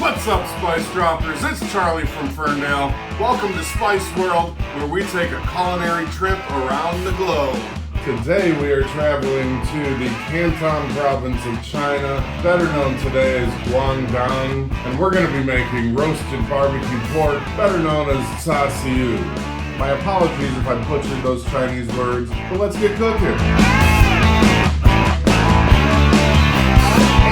What's up, Spice Droppers? It's Charlie from Ferndale. Welcome to Spice World, where we take a culinary trip around the globe. Today we are traveling to the Canton province of China, better known today as Guangdong, and we're going to be making roasted barbecue pork, better known as Char Siu. My apologies if I butchered those Chinese words, but let's get cooking.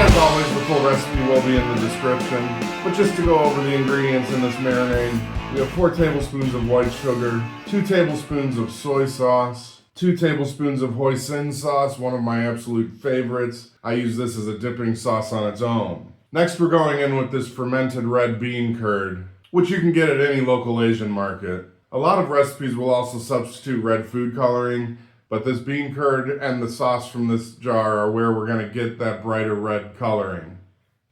As always, the full recipe will be in the description, but just to go over the ingredients in this marinade, we have 4 tablespoons of white sugar, 2 tablespoons of soy sauce, 2 tablespoons of hoisin sauce, one of my absolute favorites. I use this as a dipping sauce on its own. Next, we're going in with this fermented red bean curd, which you can get at any local Asian market. A lot of recipes will also substitute red food coloring, but this bean curd and the sauce from this jar are where we're going to get that brighter red coloring.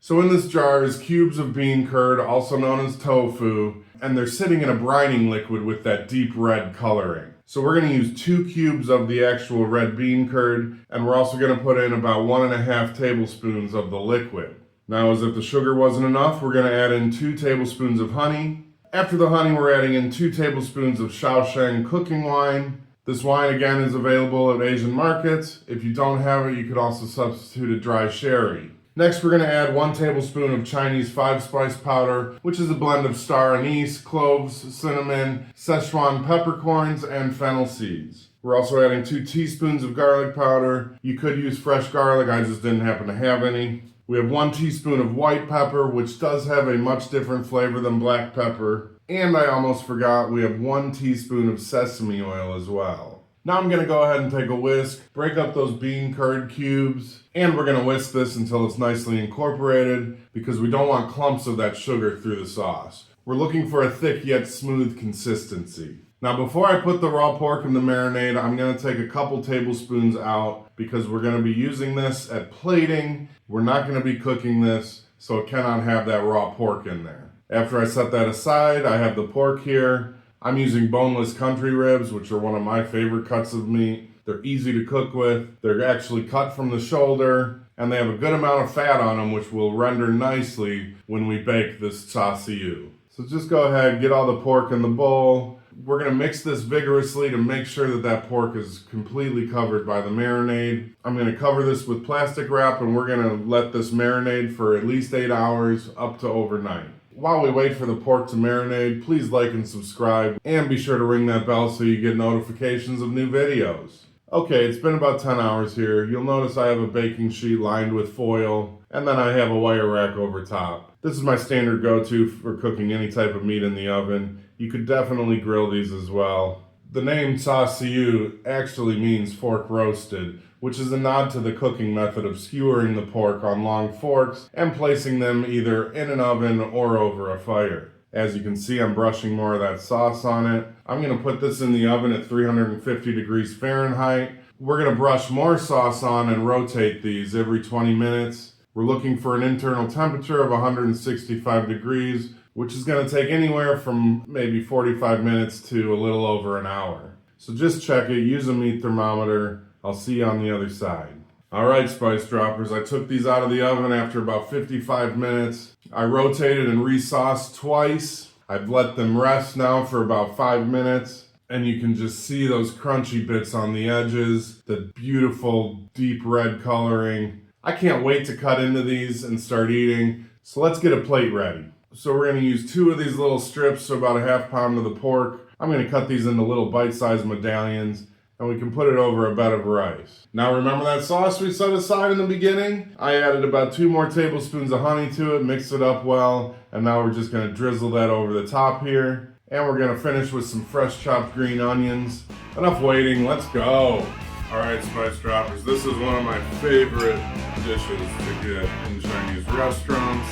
So in this jar is cubes of bean curd, also known as tofu, and they're sitting in a brining liquid with that deep red coloring. So we're going to use 2 cubes of the actual red bean curd, and we're also going to put in about 1.5 tablespoons of the liquid. Now, as if the sugar wasn't enough, we're going to add in 2 tablespoons of honey. After the honey, we're adding in 2 tablespoons of Shaoxing cooking wine. This wine, again, is available at Asian markets. If you don't have it, you could also substitute a dry sherry. Next, we're going to add 1 tablespoon of Chinese 5-spice powder, which is a blend of star anise, cloves, cinnamon, Szechuan peppercorns, and fennel seeds. We're also adding 2 teaspoons of garlic powder. You could use fresh garlic, I just didn't happen to have any. We have 1 teaspoon of white pepper, which does have a much different flavor than black pepper. And I almost forgot, we have 1 teaspoon of sesame oil as well. Now I'm going to go ahead and take a whisk, break up those bean curd cubes, and we're going to whisk this until it's nicely incorporated because we don't want clumps of that sugar through the sauce. We're looking for a thick yet smooth consistency. Now before I put the raw pork in the marinade, I'm going to take a couple tablespoons out because we're going to be using this at plating. We're not going to be cooking this, so it cannot have that raw pork in there. After I set that aside, I have the pork here. I'm using boneless country ribs, which are one of my favorite cuts of meat. They're easy to cook with. They're actually cut from the shoulder, and they have a good amount of fat on them, which will render nicely when we bake this Char Siu. So just go ahead, get all the pork in the bowl. We're going to mix this vigorously to make sure that that pork is completely covered by the marinade. I'm going to cover this with plastic wrap, and we're going to let this marinade for at least 8 hours, up to overnight. While we wait for the pork to marinade, please like and subscribe, and be sure to ring that bell so you get notifications of new videos. Okay, it's been about 10 hours here. You'll notice I have a baking sheet lined with foil, and then I have a wire rack over top. This is my standard go-to for cooking any type of meat in the oven. You could definitely grill these as well. The name Char Siu actually means fork roasted, which is a nod to the cooking method of skewering the pork on long forks and placing them either in an oven or over a fire. As you can see, I'm brushing more of that sauce on it. I'm going to put this in the oven at 350 degrees Fahrenheit. We're going to brush more sauce on and rotate these every 20 minutes. We're looking for an internal temperature of 165 degrees, which is going to take anywhere from maybe 45 minutes to a little over an hour. So just check it, use a meat thermometer. I'll see you on the other side. Alright, Spice Droppers, I took these out of the oven after about 55 minutes. I rotated and resauced twice. I've let them rest now for about 5 minutes. And you can just see those crunchy bits on the edges, the beautiful deep red coloring. I can't wait to cut into these and start eating. So let's get a plate ready. So we're going to use 2 of these little strips, so about a ½ pound of the pork. I'm going to cut these into little bite-sized medallions, and we can put it over a bed of rice. Now remember that sauce we set aside in the beginning? I added about 2 more tablespoons of honey to it, mixed it up well, and now we're just going to drizzle that over the top here. And we're going to finish with some fresh chopped green onions. Enough waiting, let's go! Alright, Spice Droppers, this is one of my favorite dishes to get in Chinese restaurants.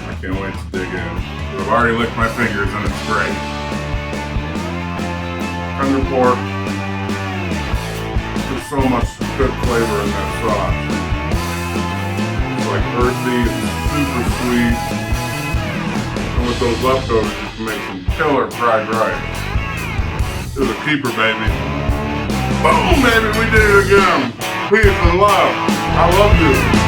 I can't wait to dig in. I've already licked my fingers and it's great. Tender pork. There's so much good flavor in that sauce. It's like earthy, it's super sweet. And with those leftovers, you can make some killer fried rice. This is a keeper, baby. Boom, baby, we did it again. Peace and love. I love you.